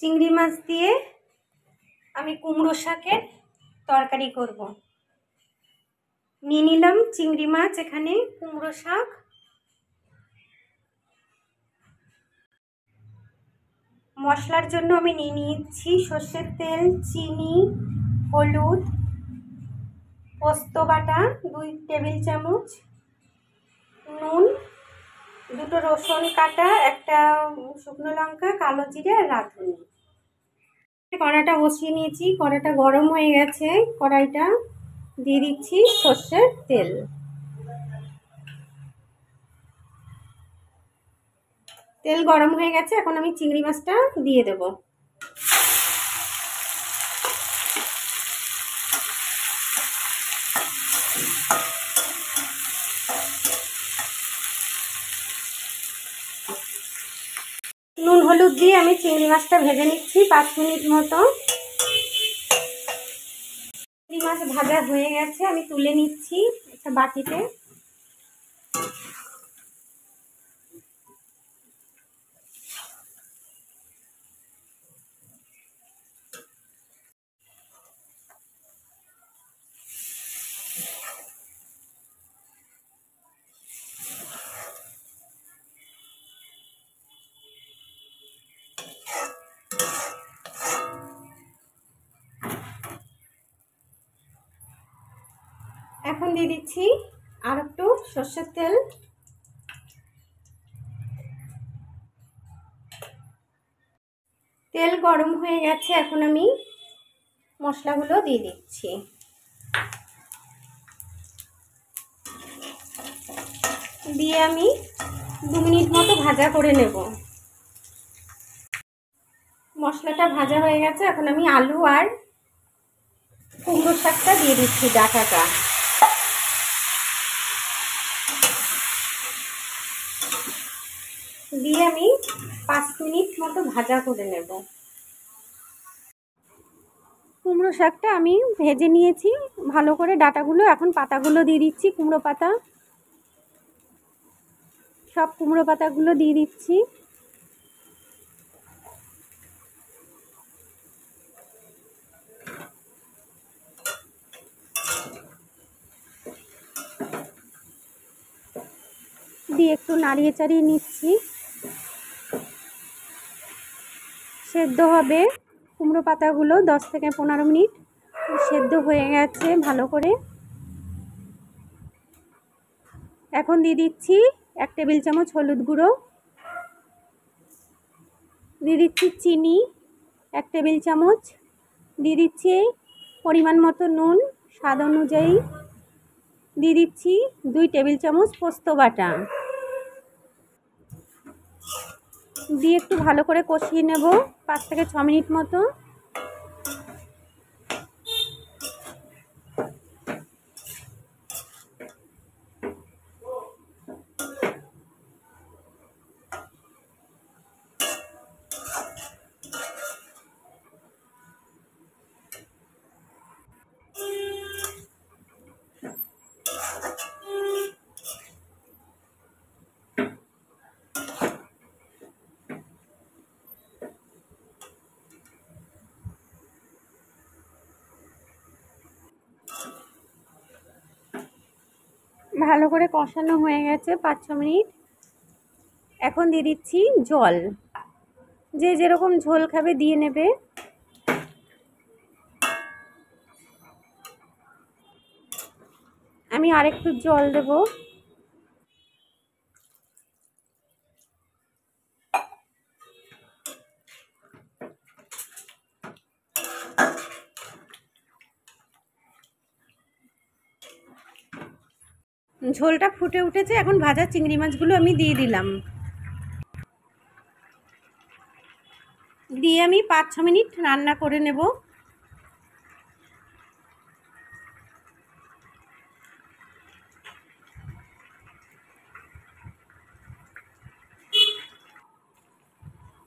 চিংড়ি মাছ দিয়ে আমি কুমড়ো শাকের তরকারি করব। নিয়ে নিলাম চিংড়ি মাছ, এখানে কুমড়ো শাক, মশলার জন্য আমি নিয়ে নিয়েছি সর্ষের তেল, চিনি, হলুদ, পোস্ত বাটা 2 টেবিল চামচ, নুন, 2টো রসুন কাটা, 1টা শুকনো লঙ্কা, কালো জিরে আর রাঁধুনি। কড়াটা বসিয়ে নিয়েছি, কড়াটা গরম হয়ে গেছে, কড়াইটা দিয়ে দিচ্ছি সর্ষের তেল। তেল গরম হয়ে গেছে, এখন আমি চিংড়ি মাছটা দিয়ে দেব। নুন হলুদ দিয়ে আমি চিংড়ি মাছটা ভেজে নিচ্ছি 5 মিনিট মতো। চিংড়ি মাছ ভাজা হয়ে গেছে, আমি তুলে নিচ্ছি একটা বাটিতে। এখন দিয়ে দিচ্ছি আর একটু সর্ষের তেল। তেল গরম হয়ে গেছে, এখন আমি মশলাগুলো দিয়ে দিচ্ছি। দিয়ে আমি 2 মিনিট মতো ভাজা করে নেব। মশলাটা ভাজা হয়ে গেছে, এখন আমি আলু আর কুমড়ো শাকটা দিয়ে দিচ্ছি ডাঁটাটা। দিয়ে আমি 5 মিনিট মতো ভাজা করে নেব। কুমড়ো শাকটা আমি ভেজে নিয়েছি ভালো করে ডাঁটাগুলো, এখন পাতাগুলো দিয়ে দিচ্ছি, কুমড়ো পাতা, সব কুমড়ো পাতাগুলো দিয়ে দিচ্ছি। দিয়ে একটু নাড়িয়ে চাড়িয়ে নিচ্ছি। সেদ্ধ হবে কুমড়ো পাতাগুলো 10 থেকে 15 মিনিট। সেদ্ধ হয়ে গেছে ভালো করে। এখন দিয়ে দিচ্ছি 1 টেবিল চামচ হলুদ গুঁড়ো, দিয়ে দিচ্ছি চিনি 1 টেবিল চামচ, দিয়ে দিচ্ছি পরিমাণ মতো নুন স্বাদ অনুযায়ী, দিয়ে দিচ্ছি 2 টেবিল চামচ পোস্ত বাটা, দিয়ে একটু ভালো করে কষিয়ে নেব 5 থেকে 6 মিনিট মতো। ভালো করে কষানো হয়ে গেছে 5-6 মিনিট। এখন দিয়ে দিচ্ছি জল, যে যেরকম ঝোল খাবে দিয়ে নেবে। আমি আরেকটু জল দেব। ঝোলটা ফুটে উঠেছে, এখন ভাজা চিংড়ি মাছগুলো আমি দিয়ে দিলাম। দিয়ে আমি 5-6 মিনিট রান্না করে নেব।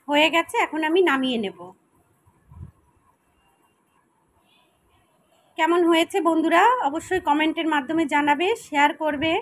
হয়ে গেছে, এখন আমি নামিয়ে নেব। কেমন হয়েছে বন্ধুরা অবশ্যই কমেন্টের মাধ্যমে জানাবে, শেয়ার করবে।